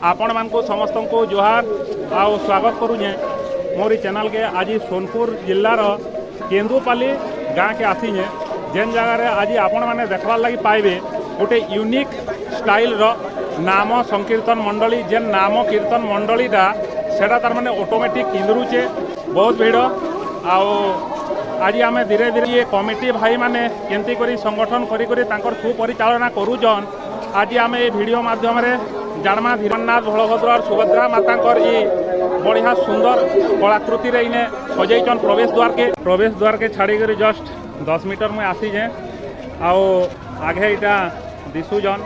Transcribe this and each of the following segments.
आपण मानकु समस्त को जोहार आउ स्वागत करूँ मोरी चैनल के। आज सोनपुर जिलार केंदुपाली गाँ के आसीजे जेन जगार आज आपण मैंने देखवार लगी पाइबे गोटे यूनिक स्टाइल रो नाम संकीर्तन मंडली जेन नाम कीर्तन मंडलीटा सेटा तार माने ऑटोमेटिक किंदरुचे बहुत भीड़ आओ आज आम धीरे धीरे ये कमिटी भाई माने केंती करी संगठन करी करी तांकर सुपरिचालना करूजन। आज आम ये वीडियो माध्यम रे जानमा जगन्नाथ बलभद्र और सुभद्रा मातांकर ये बढ़िया सुंदर कलाकृति रे इने सजैचन प्रवेश द्वार के छाड़ी करी जस्ट 10 मीटर में आसी जे आओ आगे इटा दिशुजन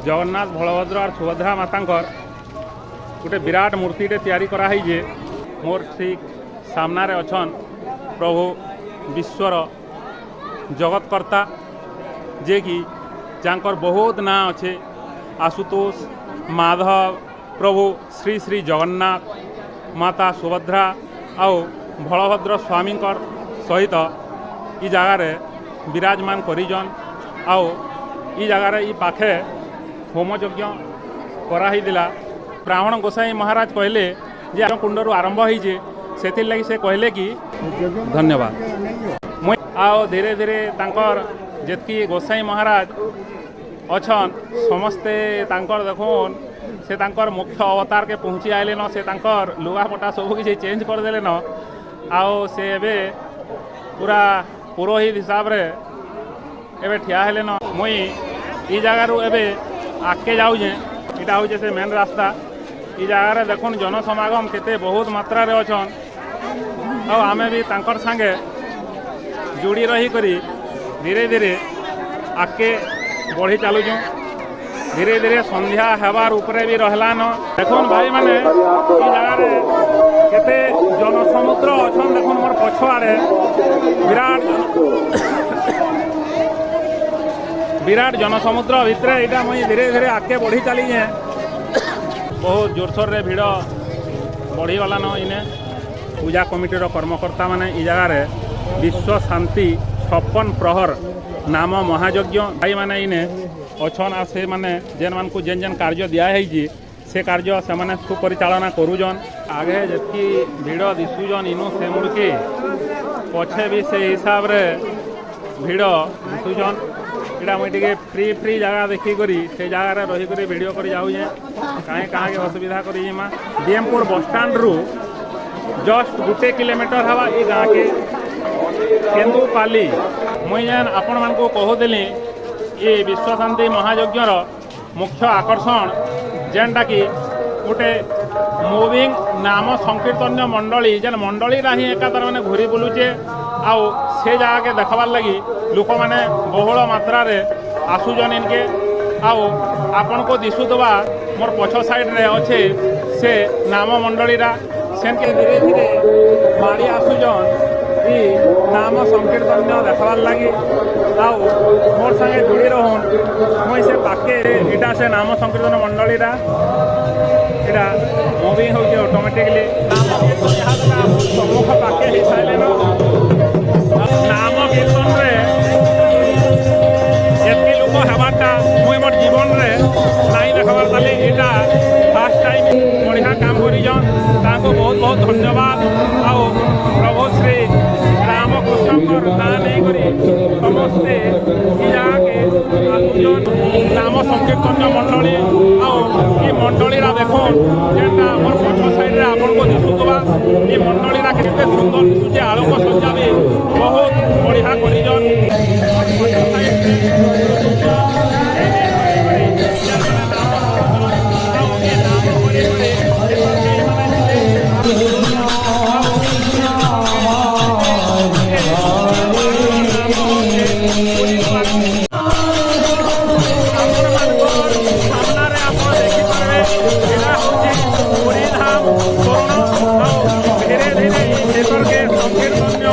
जगन्नाथ बलभद्र और सुभद्रा मातांकर गोटे विराट मूर्तिटे तैयारी करा है जे मोर ठीक सामना रे अछन प्रभु विश्वर जगतकर्ता जे कि जांकर बहुत ना अच्छे आशुतोष माधव प्रभु श्री श्री जगन्नाथ माता सुभद्रा आउ बलभद्र स्वामी सहित ई जगार विराजमान करिजन आउ ई जगार ई पाखे होम यज्ञ कराही दिला। ब्राह्मण गोसाई महाराज कहले जे कुंडरू आरंभ होइजे सेथिर लगी से कहले कि धन्यवाद मुई आओ धीरे धीरे तांकर जेतकी गोसाई महाराज अछन समस्ते तांकर देखुन से तांकर मुख्य अवतार के पहुँची आइले न से तांकर लुगापटा सब किसी चेंज कर देले न आओ से एबे पूरा पुरोहित हिसाब रे एबे ठिया हेले न मुई ई जगारू एबे आके जाऊजे इटा होचे से मेन रास्ता ई जगार देखुन जनसमागम केते बहुत मात्रा रे अछन और आमे भी तांकर संगे जुड़ी रही करी धीरे धीरे आके बढ़ी चलुचु। धीरे धीरे संध्या हेबार उपरे भी रहलान देखुन भाई माने ई जगार केते जनसमुद्र अछन देखुन मोर पछुआरे विराट जनसमुद्र भितरे इटा मुई धीरे धीरे आके बढ़ी चली जे बहुत जोरसोर रे भिड़ बढ़ी गलान। इने पूजा कमिटीर कर्मकर्ता माने ई जगार विश्व शांति 56 प्रहर नाम महायज्ञ भाई माने इने अछन आ से माने जेन मान को जेन जेन कार्य दिया है से कार्य से माने सुपरिचालना करूजन। आगे जबकि भिड़ दिशुजन इनु से मुड़के पछे भी से हिसाब रे भिड़ दिशुजन। इटा मुझे टे फ्री जगह देखी करी से जगार रही करी वीडियो करी जाऊे कहीं कहाँ के असुविधा करी माँ डीएमपुर बस स्टाण्ड रु जस्ट 1 किलोमीटर हवा ये गाँव के केंदुपाली मुई जेन आपण मान को कहूली ये विश्व शांति महायज्ञर मुख्य आकर्षण जेनटा कि गोटे मुविंग नाम संकीर्तन मंडली जेन मंडली ही एका तार मैंने घूरी बुलूचे आउ से जगह के देखबार लगी लोक मैंने बहुल मात्रा रे आसुजन इनके आउ आपण को दिशुवा मोर पछ साइड रे अच्छे से नाम मंडलीरा सेन के धीरे धीरे मारी आसुजन ई नाम संकीर्तन देखबार लगी आउ मोर संगे जुड़ी रहन मुई से पाके इटा से नाम संकीर्तन मंडलीरा इटा मुविंग होचे ऑटोमेटिकली नाम कीर्तन सम्मुख पाके ही साइले नाम कीर्तन रे एतकी लोक हेबारटा मुई मोर जीवन रे नाई देखबार ताली इटा फर्स्ट टाइम बढ़िया काम करिजन ताको बहुत बहुत धन्यवाद। आओ प्रभु श्री रामकृष्ण नाँ नहीं करी समस्ते के आसुजन नाम संकीर्तन मंडली आओ ये मंडलीरा देखुन जेनटा मोर पछ साइड रे आपन को दिसुतबा ये मंडलीरा केते सुंदर दिसुचे आलोक सज्जा भी बहुत बढ़िया करिजन।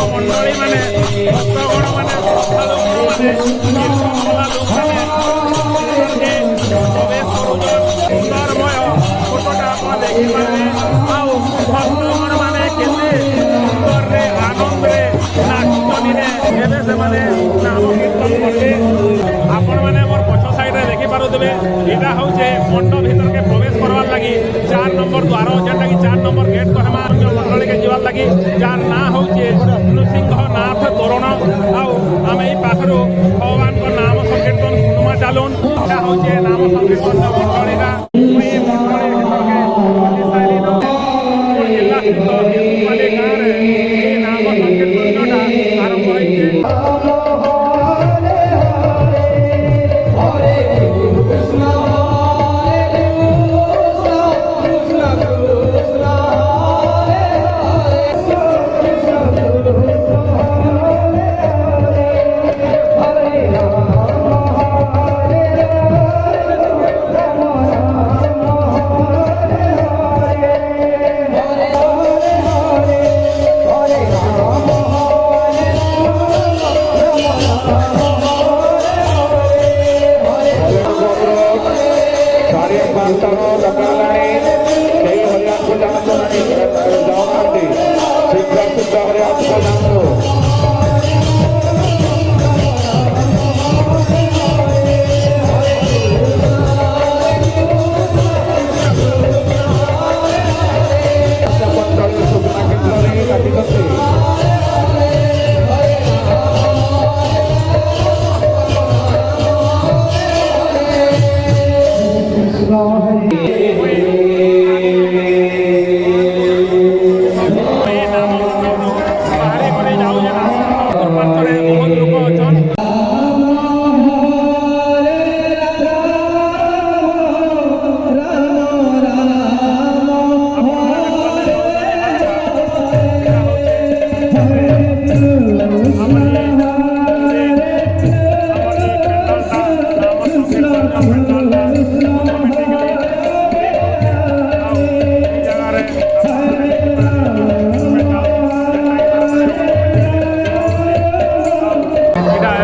मंडली माने भक्तगण माने सुंदरमय फोटोटा आप देखिपारे आउ भक्तगण माने केते सुंदर रे आनंद रे नाचनी रे एबे से माने नाम कीर्तन करते आपण माने मोर पछ साइड रे देखि पारुतबे इटा होचे मंडप भीतर के प्रवेश करवार लागि चार नंबर द्वार जेनटा कि 4 नंबर गेट कहमा मंडली के जीवार लगी जार ना होचे नृसिंहनाथ तोरण आमे ई पाखरो भगवान को नाम संकीर्तन सुनमा चालून एटा होचे नाम संकीर्तन मंडली का ये मंडली के साइलिन जिला केंदुपाली गाँव रे ये नाम संकीर्तन आरंभ होइছে।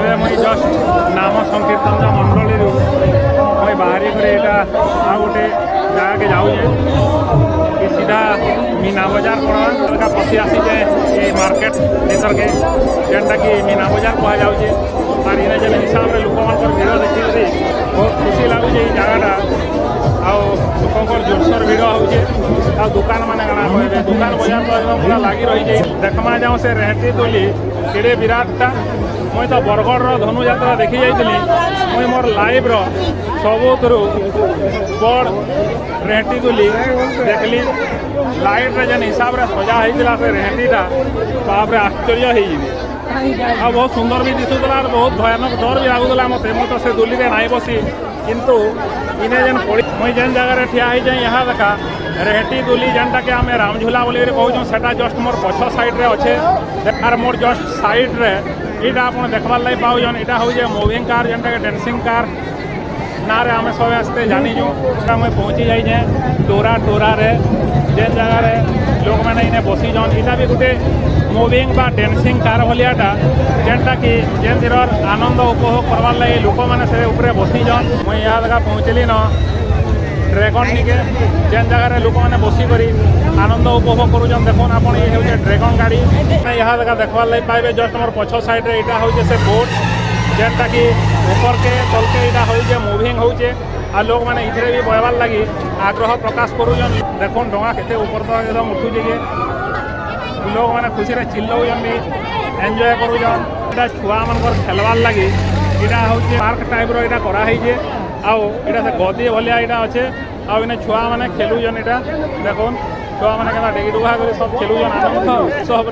नाम संकीर्तन मंडली मुई बाहरी करे आ गोटे जगह के जाऊे सीधा मीना बजार पड़ा पशि आसी जाए ये मार्केट भीतर के जेनटा कि मीना बजार कह जाऊे आर इन जेन हिसाब से लोक भिड़ देखी बहुत खुशी लगुचे ये जगहटा आोकर जोरसोर भिड़ हो दुकान मान काଣା कहे दुकान बजार तो एकदम पूरा लगी रही है देखमा जाऊँ से रेहटी तुली केड़े विराटटा मुई तो बरगढ़ धनुजात्रा देखी जाइली मुई मोर लाइव सबुतु बड़ रेहटी तुली देखली लाइट रे जेन हिसाब से सजा होता से रेहटीटा बाप रे आश्चर्य हो बहुत सुंदर भी दिशुला और बहुत भयानक डर भी लगुला मत तो से दुली रे नाई बसी किंतु इने जेन पड़ी मुई जेन जगह ठिया हो जाए यहाँ देखा रेहटी दुली जेनटा कि आम रामझुला बोली कहूँ सेटा जस्ट मोर पछ साइड रे अच्छे आर मोर जस्ट साइड रे यहाँ आप देखबार लगे पाऊन यहाँ हूँ मुविंग कार जेनटा कि डांसिंग कार ना रे आम सब आस्ते जानीचु मुझे पहुँची जाइए टोरा टोरा रे जेन जगह लोक मैंने इन्हें बसीजन यहाँ भी गोटे मुविंग बा डांसिंग कार भायाटा जेनटा कि जेन धीर आनंद उपभोग करवार लगे लोक मैंने से ऊपर बसीजन मुझे यहाँ जगह पहुँचली न ड्रैगन निके जेन जगह लोक मैंने बसिक आनंद उपभोग करुन देखुन आप ये हूँ ड्रैगन गाड़ी यहाँ जगह देखबार लगे पाइबे जस्ट मोर पछ साइड रे यहाँ हूँ से बोट जेनटा कि ऊपर के तल के यहाँ हूँ मुविंग होचे आ लोक मैंने इधर भी बहबार लगी आग्रह प्रकाश करुन देखुन डोंगा केते ऊपर तो एकदम उठुचे जे लोक मैंने खुशी रे चिल्लाउन भी एंजॉय करुन छुआ मानकर खेलबार लगी यहाँ हूँ पार्क टाइप रो यहाँ कराई आउ इटा से गदी भलिया यहाँ अच्छे आउ इन छुआ मैंने खेलुन यहाँ देखुन छुआ मैंने डेगी डुगा कर सब खेलुन आनंद उत्सव